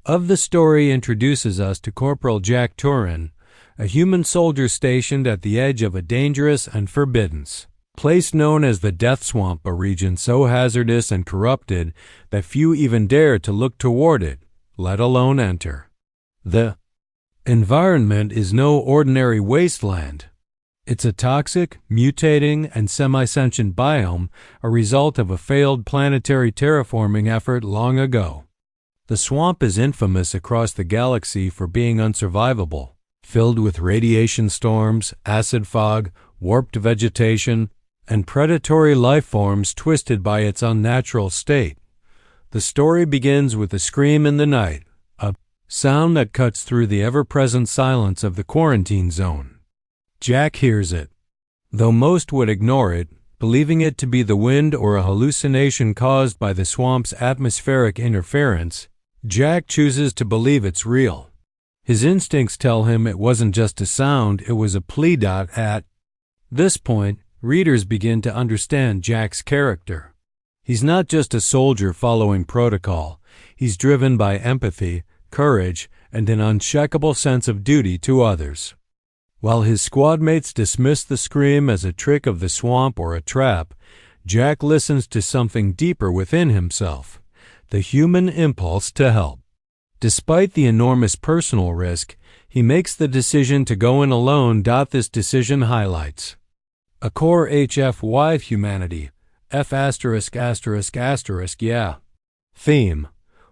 of the story introduces us to Corporal Jack Turin, a human soldier stationed at the edge of a dangerous and forbidden place known as the Deathswamp, a region so hazardous and corrupted that few even dare to look toward it, let alone enter. The environment is no ordinary wasteland. It's a toxic, mutating, and semi-sentient biome, a result of a failed planetary terraforming effort long ago. The swamp is infamous across the galaxy for being unsurvivable, filled with radiation storms, acid fog, warped vegetation, and predatory life forms twisted by its unnatural state. The story begins with a scream in the night, a sound that cuts through the ever-present silence of the quarantine zone. Jack hears it. Though most would ignore it, believing it to be the wind or a hallucination caused by the swamp's atmospheric interference, Jack chooses to believe it's real. His instincts tell him it wasn't just a sound, it was a plea. At this point, readers begin to understand Jack's character. He's not just a soldier following protocol. He's driven by empathy, courage, and an unshakable sense of duty to others. While his squadmates dismiss the scream as a trick of the swamp or a trap, Jack listens to something deeper within himself, the human impulse to help. Despite the enormous personal risk, he makes the decision to go in alone. This decision highlights a core HFY humanity, theme.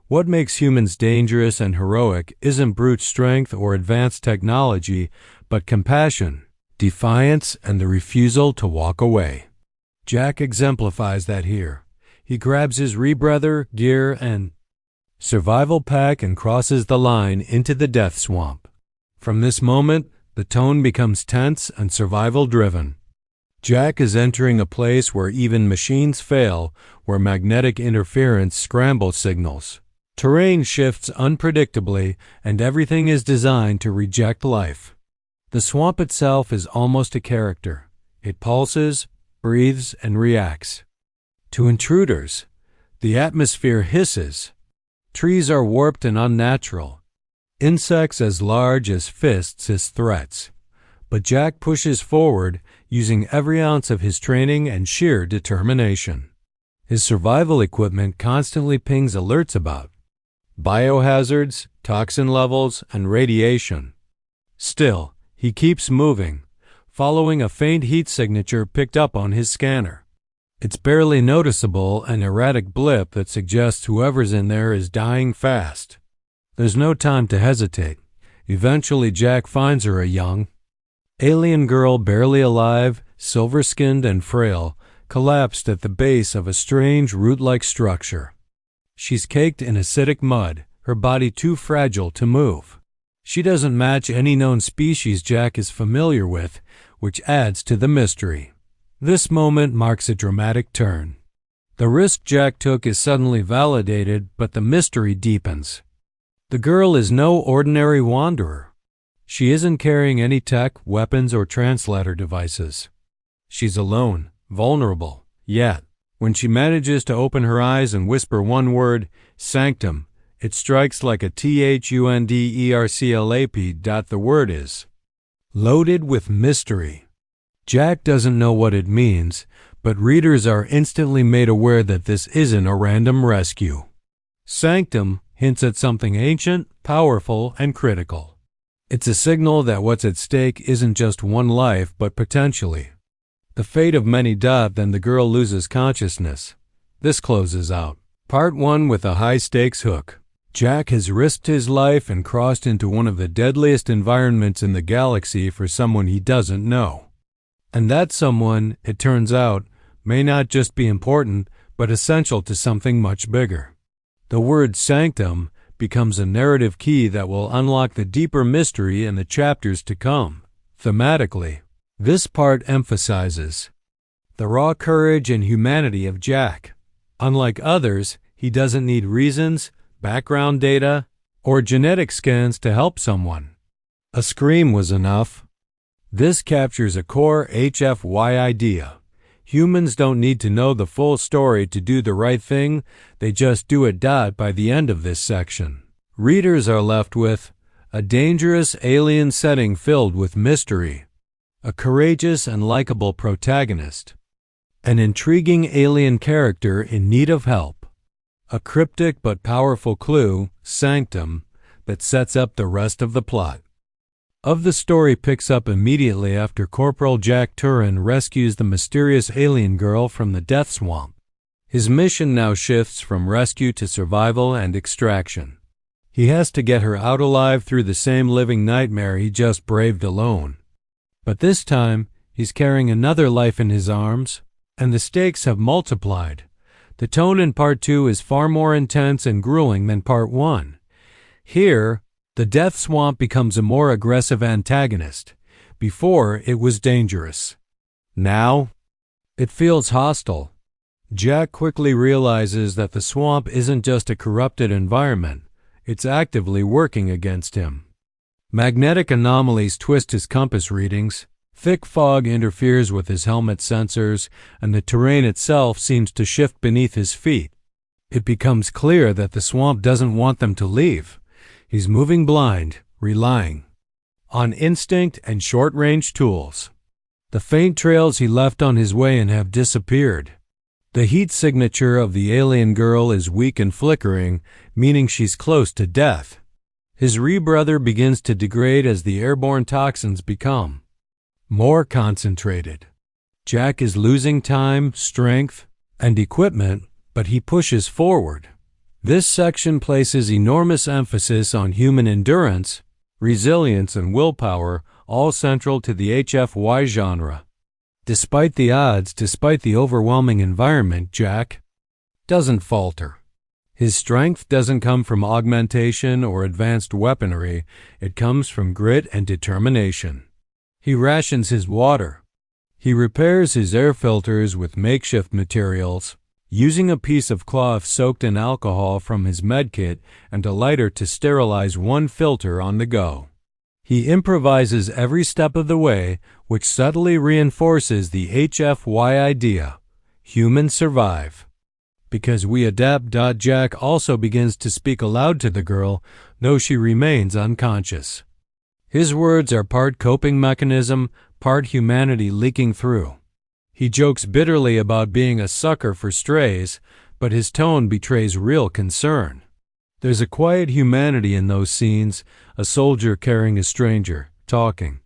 What makes humans dangerous and heroic isn't brute strength or advanced technology, but compassion, defiance, and the refusal to walk away. Jack exemplifies that here. He grabs his rebreather, gear, and survival pack and crosses the line into the death swamp. From this moment, the tone becomes tense and survival-driven. Jack is entering a place where even machines fail, where magnetic interference scrambles signals. Terrain shifts unpredictably, and everything is designed to reject life. The swamp itself is almost a character. It pulses, breathes, and reacts. To intruders, the atmosphere hisses. Trees are warped and unnatural. Insects as large as fists hiss threats. But Jack pushes forward, using every ounce of his training and sheer determination. His survival equipment constantly pings alerts about biohazards, toxin levels, and radiation. Still, he keeps moving, following a faint heat signature picked up on his scanner. It's barely noticeable, an erratic blip that suggests whoever's in there is dying fast. There's no time to hesitate. Eventually, Jack finds her, a young alien girl, barely alive, silver-skinned and frail, collapsed at the base of a strange root-like structure. She's caked in acidic mud, her body too fragile to move. She doesn't match any known species Jack is familiar with, which adds to the mystery. This moment marks a dramatic turn. The risk Jack took is suddenly validated, but the mystery deepens. The girl is no ordinary wanderer. She isn't carrying any tech, weapons, or translator devices. She's alone, vulnerable, yet, when she manages to open her eyes and whisper one word, sanctum, it strikes like a thunderclap. The word is loaded with mystery. Jack doesn't know what it means, but readers are instantly made aware that this isn't a random rescue. Sanctum hints at something ancient, powerful, and critical. It's a signal that what's at stake isn't just one life, but potentially the fate of many. Then the girl loses consciousness. This closes out Part 1 with a high-stakes hook. Jack has risked his life and crossed into one of the deadliest environments in the galaxy for someone he doesn't know. And that someone, it turns out, may not just be important, but essential to something much bigger. The word sanctum becomes a narrative key that will unlock the deeper mystery in the chapters to come. Thematically, this part emphasizes the raw courage and humanity of Jack. Unlike others, he doesn't need reasons, background data, or genetic scans to help someone. A scream was enough. This captures a core HFY idea. Humans don't need to know the full story to do the right thing, they just do it. By the end of this section, Readers are left with a dangerous alien setting filled with mystery, a courageous and likable protagonist, an intriguing alien character in need of help, a cryptic but powerful clue, sanctum, that sets up the rest of the plot. Of the story picks up immediately after Corporal Jack Turin rescues the mysterious alien girl from the Deathswamp. His mission now shifts from rescue to survival and extraction. He has to get her out alive through the same living nightmare he just braved alone. But this time, he's carrying another life in his arms, and the stakes have multiplied. The tone in Part 2 is far more intense and grueling than Part 1. Here, the Deathswamp becomes a more aggressive antagonist. Before, it was dangerous. Now, it feels hostile. Jack quickly realizes that the swamp isn't just a corrupted environment. It's actively working against him. Magnetic anomalies twist his compass readings, thick fog interferes with his helmet sensors, and the terrain itself seems to shift beneath his feet. It becomes clear that the swamp doesn't want them to leave. He's moving blind, relying on instinct and short-range tools. The faint trails he left on his way in have disappeared. The heat signature of the alien girl is weak and flickering, meaning she's close to death. His rebirth begins to degrade as the airborne toxins become more concentrated. Jack is losing time, strength, and equipment, but he pushes forward. This section places enormous emphasis on human endurance, resilience, and willpower, all central to the HFY genre. Despite the odds, despite the overwhelming environment, Jack doesn't falter. His strength doesn't come from augmentation or advanced weaponry. It comes from grit and determination. He rations his water. He repairs his air filters with makeshift materials, using a piece of cloth soaked in alcohol from his medkit and a lighter to sterilize one filter on the go. He improvises every step of the way, which subtly reinforces the HFY idea: humans survive. Because we adapt. Jack also begins to speak aloud to the girl, though she remains unconscious. His words are part coping mechanism, part humanity leaking through. He jokes bitterly about being a sucker for strays, but his tone betrays real concern. There's a quiet humanity in those scenes, a soldier carrying a stranger, talking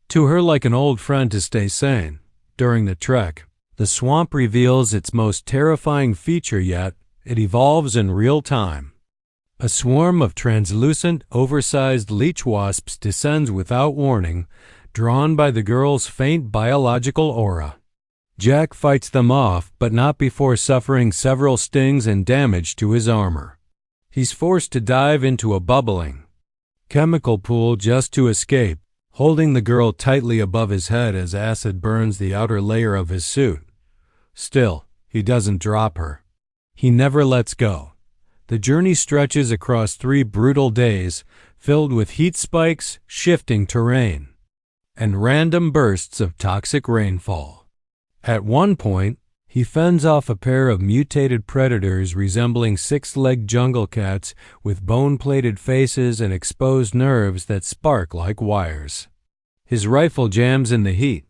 to her like an old friend to stay sane. During the trek, the swamp reveals its most terrifying feature yet. It evolves in real time. A swarm of translucent, oversized leech wasps descends without warning, drawn by the girl's faint biological aura. Jack fights them off, but not before suffering several stings and damage to his armor. He's forced to dive into a bubbling chemical pool just to escape, holding the girl tightly above his head as acid burns the outer layer of his suit. Still, he doesn't drop her. He never lets go. The journey stretches across 3 brutal days, filled with heat spikes, shifting terrain, and random bursts of toxic rainfall. At one point, he fends off a pair of mutated predators resembling 6-legged jungle cats with bone-plated faces and exposed nerves that spark like wires. His rifle jams in the heat.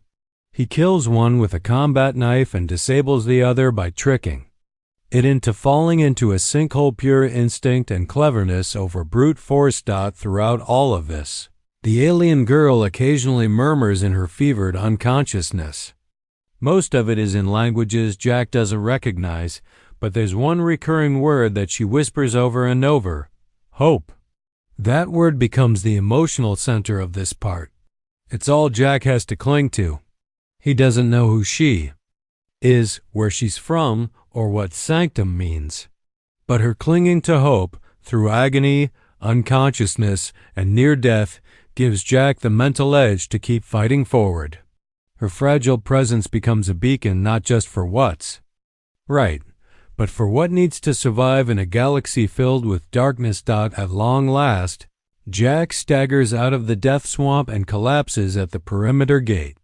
He kills one with a combat knife and disables the other by tricking it into falling into a sinkhole. Pure instinct and cleverness over brute force. Throughout all of this, the alien girl occasionally murmurs in her fevered unconsciousness. Most of it is in languages Jack doesn't recognize, but there's one recurring word that she whispers over and over: hope. That word becomes the emotional center of this part. It's all Jack has to cling to. He doesn't know who she is, where she's from, or what sanctum means. But her clinging to hope, through agony, unconsciousness, and near death, gives Jack the mental edge to keep fighting forward. Her fragile presence becomes a beacon not just for what's right, but for what needs to survive in a galaxy filled with darkness. At long last, Jack staggers out of the Deathswamp and collapses at the perimeter gate.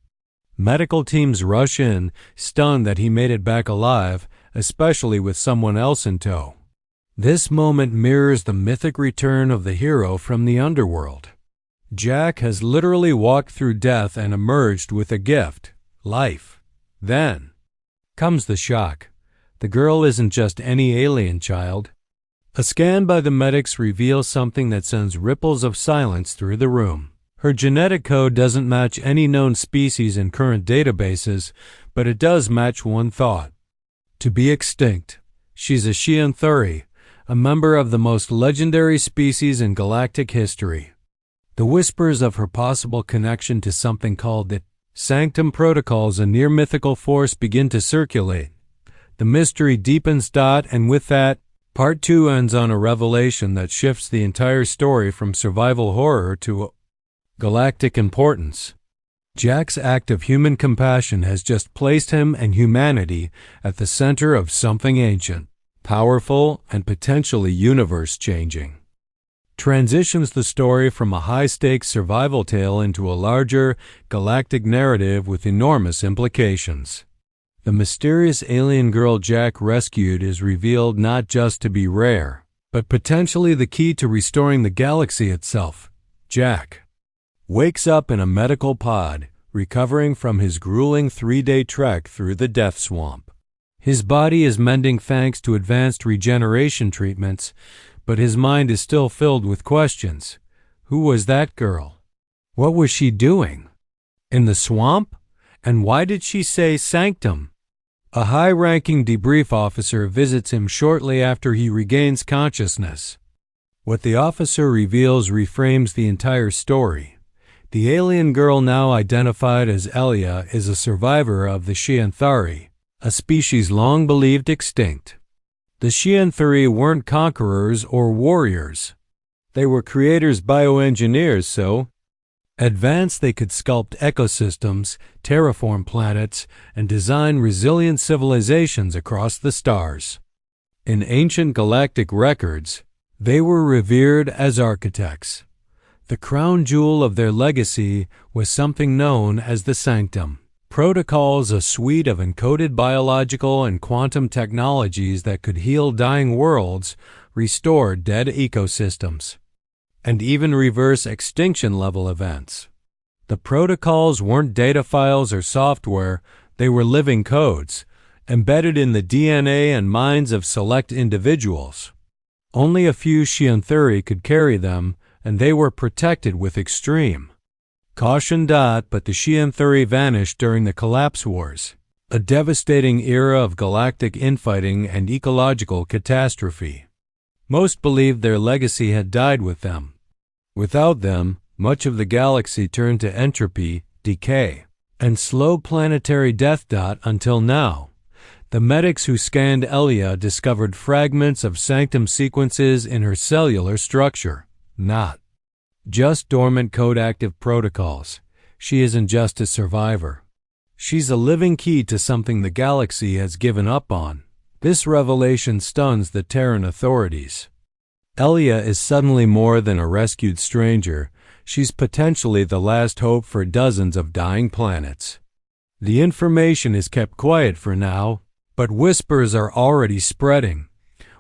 Medical teams rush in, stunned that he made it back alive, especially with someone else in tow. This moment mirrors the mythic return of the hero from the underworld. Jack has literally walked through death and emerged with a gift, life. Then comes the shock. The girl isn't just any alien child. A scan by the medics reveals something that sends ripples of silence through the room. Her genetic code doesn't match any known species in current databases, but it does match one thought: to be extinct. She's a Shianthuri, a member of the most legendary species in galactic history. The whispers of her possible connection to something called the Sanctum Protocols, a near-mythical force, begin to circulate. The mystery deepens. And with that, Part 2 ends on a revelation that shifts the entire story from survival horror to galactic importance. Jack's act of human compassion has just placed him and humanity at the center of something ancient, powerful, and potentially universe-changing. Transitions the story from a high-stakes survival tale into a larger, galactic narrative with enormous implications. The mysterious alien girl Jack rescued is revealed not just to be rare, but potentially the key to restoring the galaxy itself. Jack wakes up in a medical pod, recovering from his grueling 3-day trek through the Deathswamp. His body is mending thanks to advanced regeneration treatments, but his mind is still filled with questions. Who was that girl? What was she doing in the swamp? And why did she say sanctum? A high-ranking debrief officer visits him shortly after he regains consciousness. What the officer reveals reframes the entire story. The alien girl, now identified as Elia, is a survivor of the Shianthuri, a species long believed extinct. The Shianthuri weren't conquerors or warriors. They were creators, bioengineers, so advanced they could sculpt ecosystems, terraform planets, and design resilient civilizations across the stars. In ancient galactic records, they were revered as architects. The crown jewel of their legacy was something known as the Sanctum Protocols, a suite of encoded biological and quantum technologies that could heal dying worlds, restore dead ecosystems, and even reverse extinction-level events. The protocols weren't data files or software, they were living codes, embedded in the DNA and minds of select individuals. Only a few Shianthuri could carry them, and they were protected with extreme caution. But the Shianthuri vanished during the Collapse Wars, a devastating era of galactic infighting and ecological catastrophe. Most believed their legacy had died with them. Without them, much of the galaxy turned to entropy, decay, and slow planetary death. Until now, the medics who scanned Elia discovered fragments of Sanctum sequences in her cellular structure, not just dormant code-active protocols. She isn't just a survivor. She's a living key to something the galaxy has given up on. This revelation stuns the Terran authorities. Elia is suddenly more than a rescued stranger. She's potentially the last hope for dozens of dying planets. The information is kept quiet for now, but whispers are already spreading.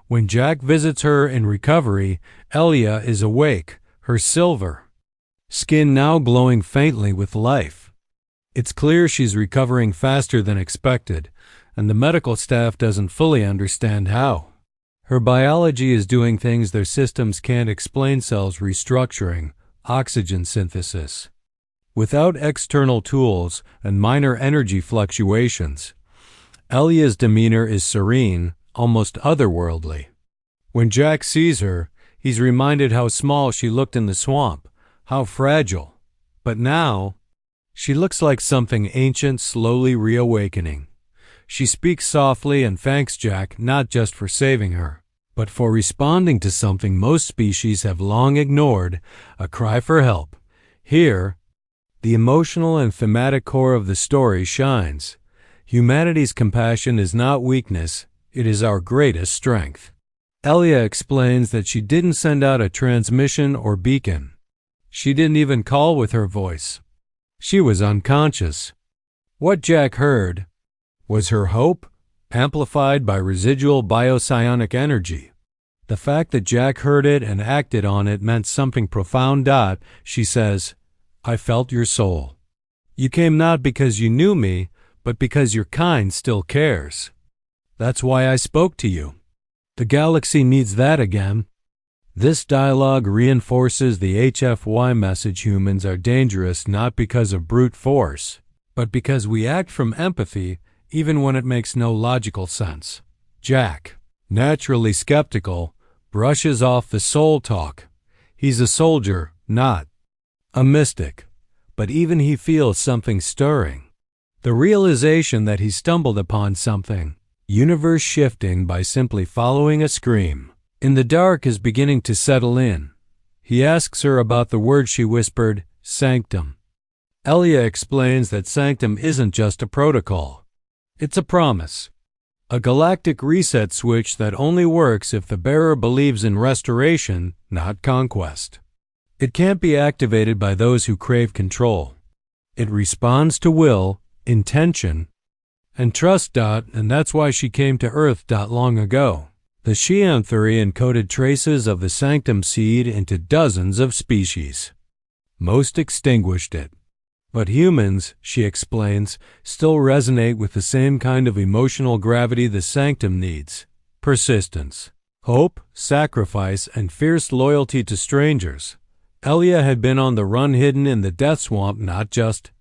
When Jack visits her in recovery, Elia is awake, her silver skin now glowing faintly with life. It's clear she's recovering faster than expected, and the medical staff doesn't fully understand how. Her biology is doing things their systems can't explain: cells restructuring, oxygen synthesis. Without external tools and minor energy fluctuations, Elia's demeanor is serene, almost otherworldly. When Jack sees her, he's reminded how small she looked in the swamp, how fragile. But now, she looks like something ancient slowly reawakening. She speaks softly and thanks Jack not just for saving her, but for responding to something most species have long ignored: a cry for help. Here, the emotional and thematic core of the story shines. Humanity's compassion is not weakness, it is our greatest strength. Elia explains that she didn't send out a transmission or beacon. She didn't even call with her voice. She was unconscious. What Jack heard was her hope, amplified by residual biopsionic energy. The fact that Jack heard it and acted on it meant something profound. She says, "I felt your soul. You came not because you knew me, but because your kind still cares. That's why I spoke to you. The galaxy needs that again." This dialogue reinforces the HFY message: humans are dangerous not because of brute force, but because we act from empathy even when it makes no logical sense. Jack, naturally skeptical, brushes off the soul talk. He's a soldier, not a mystic, but even he feels something stirring. The realization that he stumbled upon something, universe shifting by simply following a scream in the dark, is beginning to settle in. He asks her about the word she whispered, sanctum. Elia explains that sanctum isn't just a protocol. It's a promise. A galactic reset switch that only works if the bearer believes in restoration, not conquest. It can't be activated by those who crave control. It responds to will, intention, and trust. And that's why she came to Earth long ago. The Shianthuri encoded traces of the sanctum seed into dozens of species. Most extinguished it. But humans, she explains, still resonate with the same kind of emotional gravity the sanctum needs: persistence, hope, sacrifice, and fierce loyalty to strangers. Elia had been on the run, hidden in the Deathswamp, not just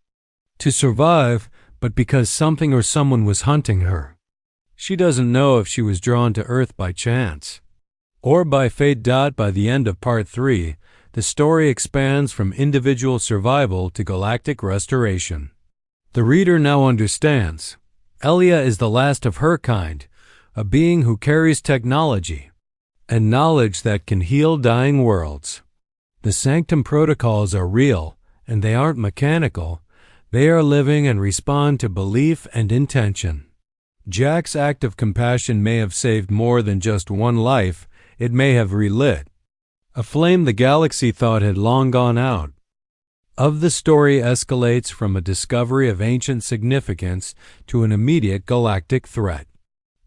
to survive, but because something or someone was hunting her. She doesn't know if she was drawn to Earth by chance or by fate. By the end of Part 3, the story expands from individual survival to galactic restoration. The reader now understands. Elia is the last of her kind, a being who carries technology and knowledge that can heal dying worlds. The Sanctum protocols are real, and they aren't mechanical. They are living and respond to belief and intention. Jack's act of compassion may have saved more than just one life. It may have relit a flame the galaxy thought had long gone out. The story escalates from a discovery of ancient significance to an immediate galactic threat.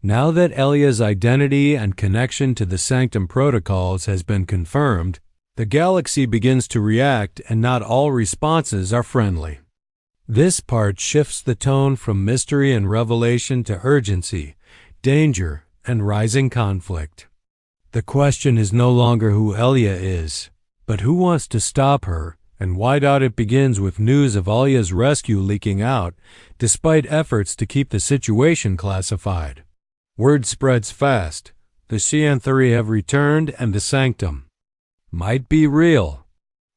Now that Elia's identity and connection to the Sanctum protocols has been confirmed, the galaxy begins to react, and not all responses are friendly. This part shifts the tone from mystery and revelation to urgency, danger, and rising conflict. The question is no longer who Elia is, but who wants to stop her, and why. It begins with news of Elia's rescue leaking out, despite efforts to keep the situation classified. Word spreads fast. The Shianthuri have returned, and the Sanctum might be real.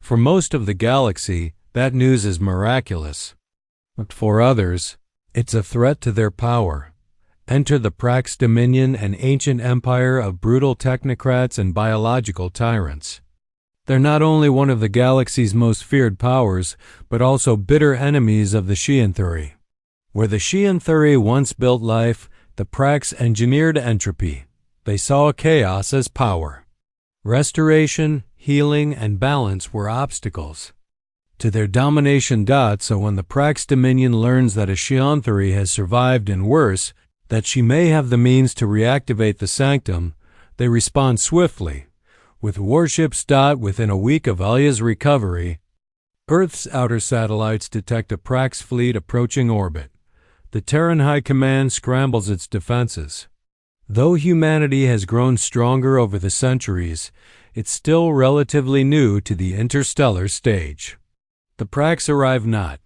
For most of the galaxy, that news is miraculous. But for others, it's a threat to their power. Enter the Prax Dominion, an ancient empire of brutal technocrats and biological tyrants. They're not only one of the galaxy's most feared powers, but also bitter enemies of the Shianthuri. Where the Shianthuri once built life, the Prax engineered entropy. They saw chaos as power. Restoration, healing, and balance were obstacles to their domination. So when the Prax Dominion learns that a Shianthuri has survived, and worse, that she may have the means to reactivate the Sanctum, they respond swiftly. With warships. Within a week of Elia's recovery, Earth's outer satellites detect a Prax fleet approaching orbit. The Terran High Command scrambles its defenses. Though humanity has grown stronger over the centuries, it's still relatively new to the interstellar stage. The Prax arrive not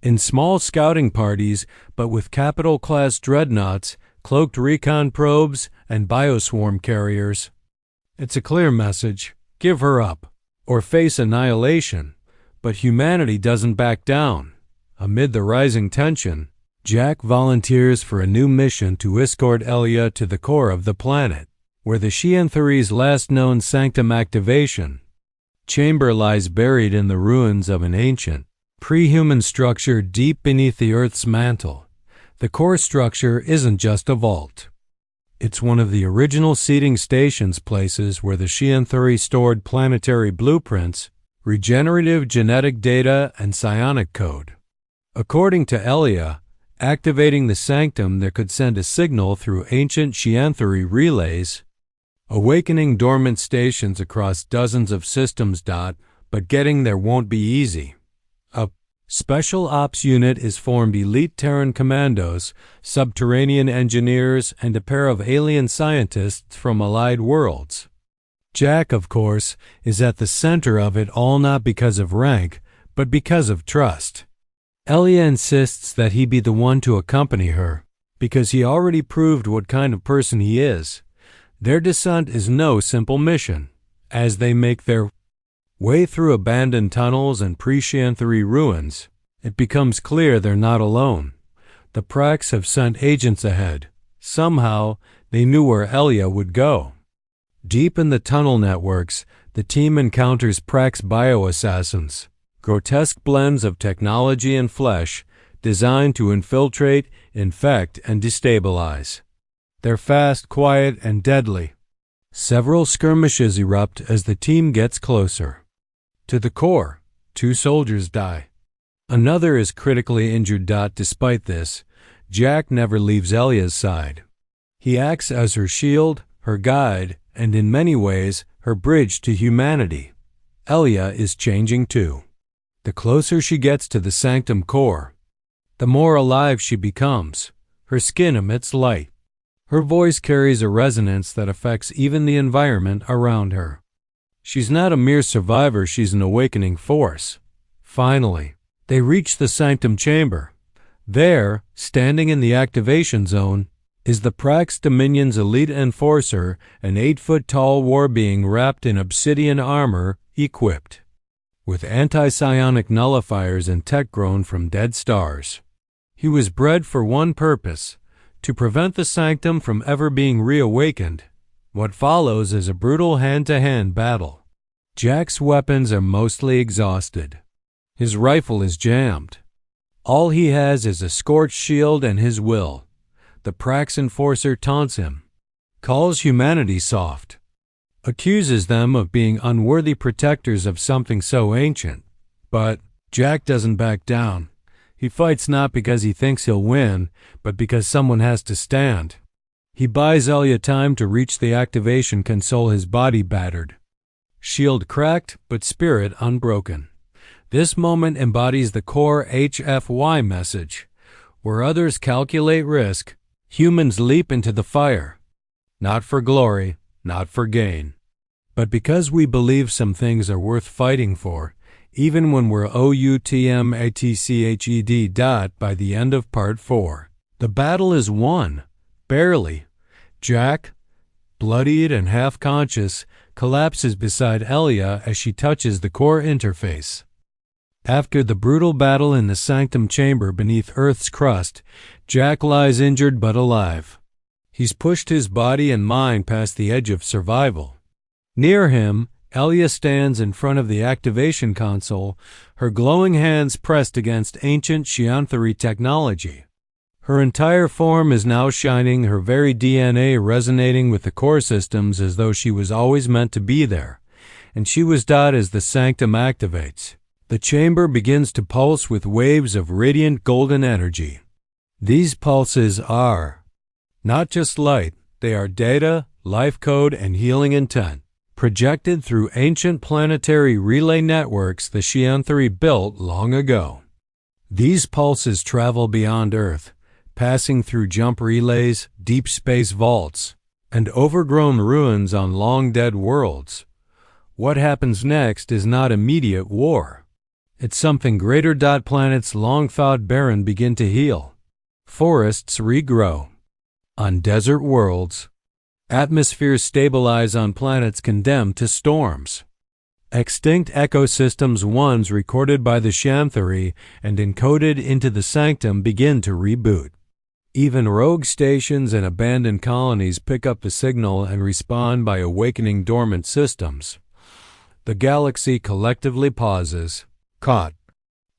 in small scouting parties, but with capital-class dreadnoughts, cloaked recon probes, and bioswarm carriers. It's a clear message: give her up, or face annihilation. But humanity doesn't back down. Amid the rising tension, Jack volunteers for a new mission to escort Elia to the core of the planet, where the Shianthuri's last known Sanctum activation chamber lies buried in the ruins of an ancient, pre-human structure deep beneath the Earth's mantle. The core structure isn't just a vault. It's one of the original seeding stations, places where the Shianthuri stored planetary blueprints, regenerative genetic data, and psionic code. According to Elia, activating the Sanctum there could send a signal through ancient Shianthuri relays awakening dormant stations across dozens of systems. But getting there won't be easy. A special ops unit is formed: elite Terran commandos, subterranean engineers, and a pair of alien scientists from allied worlds. Jack, of course, is at the center of it all, not because of rank, but because of trust. Elia insists that he be the one to accompany her, because he already proved what kind of person he is. Their descent is no simple mission. As they make their way through abandoned tunnels and pre-Scianthri ruins, it becomes clear they're not alone. The Prax have sent agents ahead. Somehow, they knew where Elia would go. Deep in the tunnel networks, the team encounters Prax bioassassins, grotesque blends of technology and flesh, designed to infiltrate, infect, and destabilize. They're fast, quiet, and deadly. Several skirmishes erupt as the team gets closer. To the core, 2 soldiers die. Another is critically injured. Despite this, Jack never leaves Elia's side. He acts as her shield, her guide, and in many ways, her bridge to humanity. Elia is changing too. The closer she gets to the sanctum core, the more alive she becomes. Her skin emits light. Her voice carries a resonance that affects even the environment around her. She's not a mere survivor, she's an awakening force. Finally, they reach the sanctum chamber. There, standing in the activation zone, is the Prax Dominion's elite enforcer, an 8-foot-tall war being wrapped in obsidian armor, equipped with anti-psionic nullifiers and tech grown from dead stars. He was bred for one purpose: to prevent the sanctum from ever being reawakened. What follows is a brutal hand-to-hand battle. Jack's weapons are mostly exhausted. His rifle is jammed. All he has is a scorched shield and his will. The Prax enforcer taunts him, calls humanity soft, accuses them of being unworthy protectors of something so ancient. But Jack doesn't back down. He fights not because he thinks he'll win, but because someone has to stand. He buys Elia time to reach the activation console, his body battered, shield cracked, but spirit unbroken. This moment embodies the core HFY message. Where others calculate risk, humans leap into the fire. Not for glory, not for gain, but because we believe some things are worth fighting for, even when we're outmatched. By the end of Part 4, the battle is won. Barely. Jack, bloodied and half-conscious, collapses beside Elia as she touches the core interface. After the brutal battle in the sanctum chamber beneath Earth's crust, Jack lies injured but alive. He's pushed his body and mind past the edge of survival. Near him, Elia stands in front of the activation console, her glowing hands pressed against ancient Scianthri technology. Her entire form is now shining, her very DNA resonating with the core systems as though she was always meant to be there. And she was. As the sanctum activates, the chamber begins to pulse with waves of radiant golden energy. These pulses are not just light, they are data, life code, and healing intent, projected through ancient planetary relay networks the Scianthri built long ago. These pulses travel beyond Earth, passing through jump relays, deep space vaults, and overgrown ruins on long-dead worlds. What happens next is not immediate war. It's something greater. Planets long thought barren begin to heal. Forests regrow. On desert worlds, atmospheres stabilize on planets condemned to storms. Extinct ecosystems, ones recorded by the Scianthri and encoded into the sanctum, begin to reboot. Even rogue stations and abandoned colonies pick up the signal and respond by awakening dormant systems. The galaxy collectively pauses, caught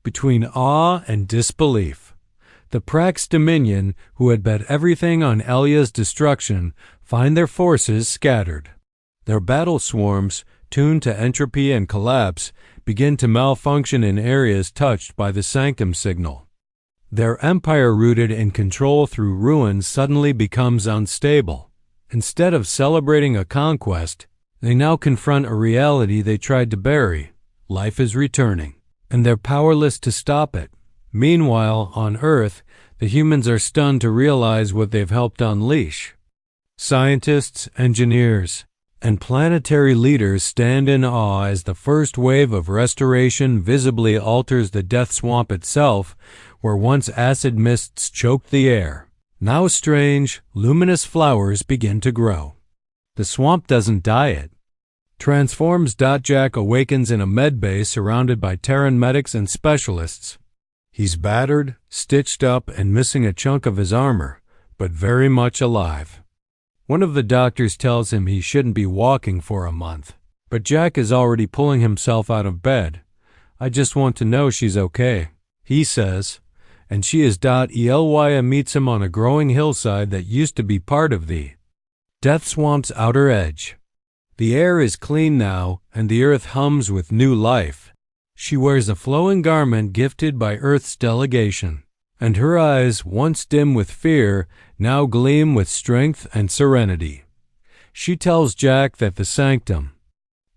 between awe and disbelief. The Prax Dominion, who had bet everything on Elia's destruction, find their forces scattered. Their battle swarms, tuned to entropy and collapse, begin to malfunction in areas touched by the sanctum signal. Their empire, rooted in control through ruins, suddenly becomes unstable. Instead of celebrating a conquest, they now confront a reality they tried to bury. Life is returning, and they're powerless to stop it. Meanwhile, on Earth, the humans are stunned to realize what they've helped unleash. Scientists, engineers, and planetary leaders stand in awe as the first wave of restoration visibly alters the Deathswamp itself, where once acid mists choked the air. Now strange, luminous flowers begin to grow. The swamp doesn't die it. Transforms. Jack awakens in a medbay surrounded by Terran medics and specialists. He's battered, stitched up, and missing a chunk of his armor, but very much alive. One of the doctors tells him he shouldn't be walking for a month, but Jack is already pulling himself out of bed. I just want to know she's okay, he says, and she is. Ely meets him on a growing hillside that used to be part of the Deathswamp's outer edge. The air is clean now, and the earth hums with new life. She wears a flowing garment gifted by Earth's delegation, and her eyes, once dim with fear, now gleam with strength and serenity. She tells Jack that the Sanctum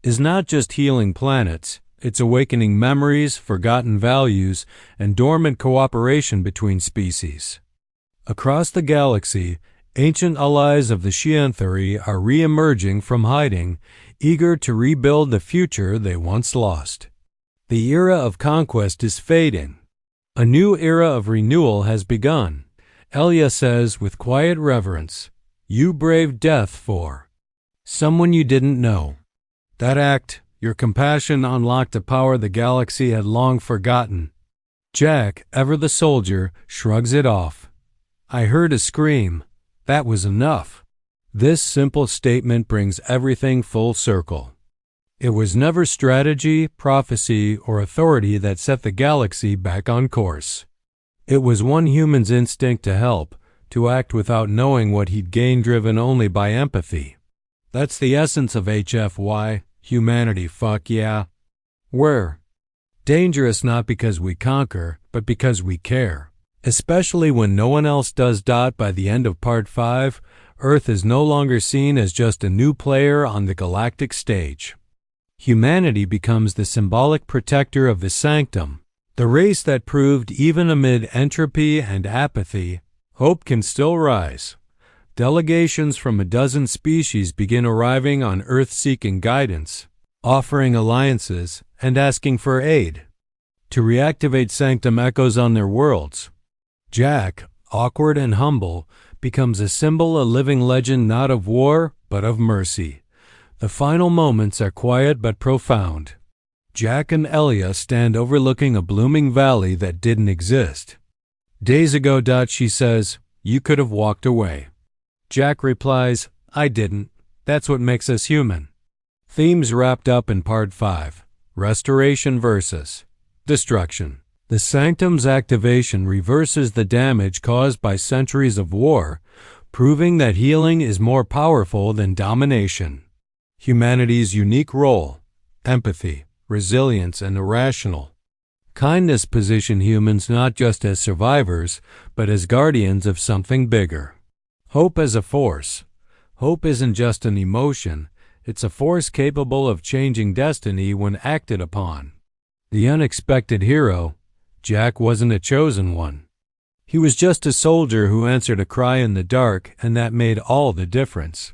is not just healing planets, it's awakening memories, forgotten values, and dormant cooperation between species. Across the galaxy, ancient allies of the Shianthari are re-emerging from hiding, eager to rebuild the future they once lost. The era of conquest is fading. A new era of renewal has begun. Elia says with quiet reverence, "You braved death for someone you didn't know." That act, your compassion, unlocked a power the galaxy had long forgotten. Jack, ever the soldier, shrugs it off. I heard a scream. That was enough. This simple statement brings everything full circle. It was never strategy, prophecy, or authority that set the galaxy back on course. It was one human's instinct to help, to act without knowing what he'd gained, driven only by empathy. That's the essence of HFY, humanity. Fuck yeah. We're dangerous not because we conquer, but because we care. Especially when no one else does. By the end of Part 5, Earth is no longer seen as just a new player on the galactic stage. Humanity becomes the symbolic protector of the Sanctum, the race that proved even amid entropy and apathy, hope can still rise. Delegations from a dozen species begin arriving on Earth seeking guidance, offering alliances, and asking for aid to reactivate Sanctum echoes on their worlds. Jack, awkward and humble, becomes a symbol, a living legend not of war, but of mercy. The final moments are quiet but profound. Jack and Elia stand overlooking a blooming valley that didn't exist. Days ago. She says, "You could have walked away." Jack replies, "I didn't. That's what makes us human." Themes wrapped up in Part 5. Restoration versus destruction. The Sanctum's activation reverses the damage caused by centuries of war, proving that healing is more powerful than domination. Humanity's unique role, empathy, resilience, and irrational kindness position humans not just as survivors, but as guardians of something bigger. Hope as a force. Hope isn't just an emotion, it's a force capable of changing destiny when acted upon. The unexpected hero, Jack wasn't a chosen one. He was just a soldier who answered a cry in the dark, and that made all the difference.